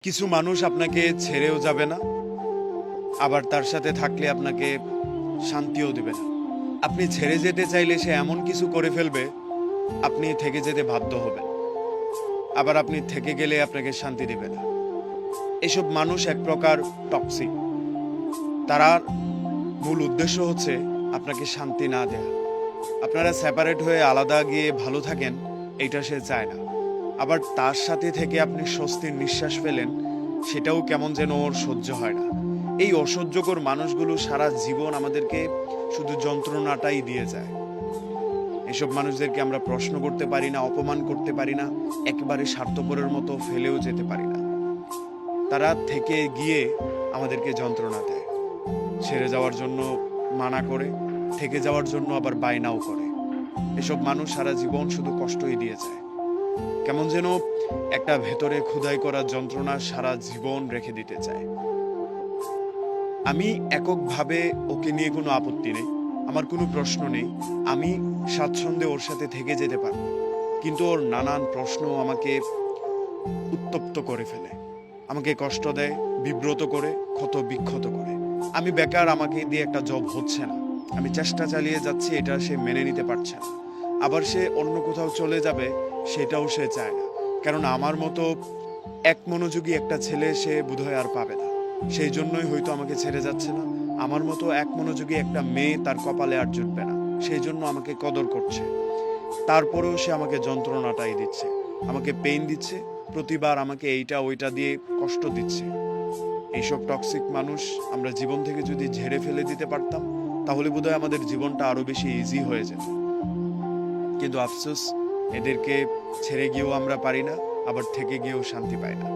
কিছু মানুষ আপনাকে ছেড়েও যাবে না, আবার তার সাথে থাকলে আপনাকে শান্তিও দিবে না। আপনি ছেড়ে যেতে চাইলে সে এমন কিছু করে ফেলবে, আপনি থেকে যেতে বাধ্য হবেন। আবার আপনি থেকে গেলে আপনাকে শান্তি দিবে না। এসব মানুষ এক প্রকার টক্সিক। তারা মূল উদ্দেশ্য হচ্ছে আপনাকে শান্তি না দেয়া। আপনারা সেপারেট হয়ে আলাদা গিয়ে ভালো থাকেন, এইটা সে চায় না। আবার তার সাথে থেকে আপনি স্বস্তির নিঃশ্বাস ফেলেন, সেটাও কেমন যেন ওর সহ্য হয় না। এই অসহ্যকর মানুষগুলো সারা জীবন আমাদেরকে শুধু যন্ত্রণাটাই দিয়ে যায়। এসব মানুষদেরকে আমরা প্রশ্ন করতে পারি না, অপমান করতে পারি না, একেবারে স্বার্থপরের মতো ফেলেও যেতে পারি না। তারা থেকে গিয়ে আমাদেরকে যন্ত্রণা দেয়, ছেড়ে যাওয়ার জন্য মানা করে, থেকে যাওয়ার জন্য আবার বায়নাও করে। এসব মানুষ সারা জীবন শুধু কষ্টই দিয়ে যায়। কেমন যেন একটা ভেতরে খোদাই করা যন্ত্রণা সারা জীবন রেখে দিতে চায়। আমি এককভাবে ওকে নিয়ে কোনো আপত্তি নেই, আমার কোনো প্রশ্ন নেই। আমি স্বাচ্ছন্দ্যে ওর সাথে থেকে যেতে পারবো, কিন্তু ওর নানান প্রশ্ন আমাকে উত্তপ্ত করে ফেলে, আমাকে কষ্ট দেয়, বিব্রত করে, ক্ষত বিক্ষত করে। আমি বেকার, আমাকে দিয়ে একটা জব হচ্ছে না, আমি চেষ্টা চালিয়ে যাচ্ছি, এটা সে মেনে নিতে পারছে না। আবার সে অন্য কোথাও চলে যাবে, সেটাও সে চায় না। কারণ আমার মতো এক মনোযোগী একটা ছেলে সে বোধহয় আর পাবে না, সেই জন্যই হয়তো আমাকে ছেড়ে যাচ্ছে না। আমার মতো এক মনোযোগী একটা মেয়ে তার কপালে আর জুটবে না, সেই জন্য আমাকে কদর করছে। তারপরেও সে আমাকে যন্ত্রণাটাই দিচ্ছে, আমাকে পেইন দিচ্ছে, প্রতিবার আমাকে এইটা ওইটা দিয়ে কষ্ট দিচ্ছে। এইসব টক্সিক মানুষ আমরা জীবন থেকে যদি ঝেড়ে ফেলে দিতে পারতাম, তাহলে বোধহয় আমাদের জীবনটা আরো বেশি ইজি হয়ে যেত। কিন্তু আফসোস, এদেরকে ছেড়ে গিয়েও আমরা পারি না, আবার থেকে গিয়েও শান্তি পাই না।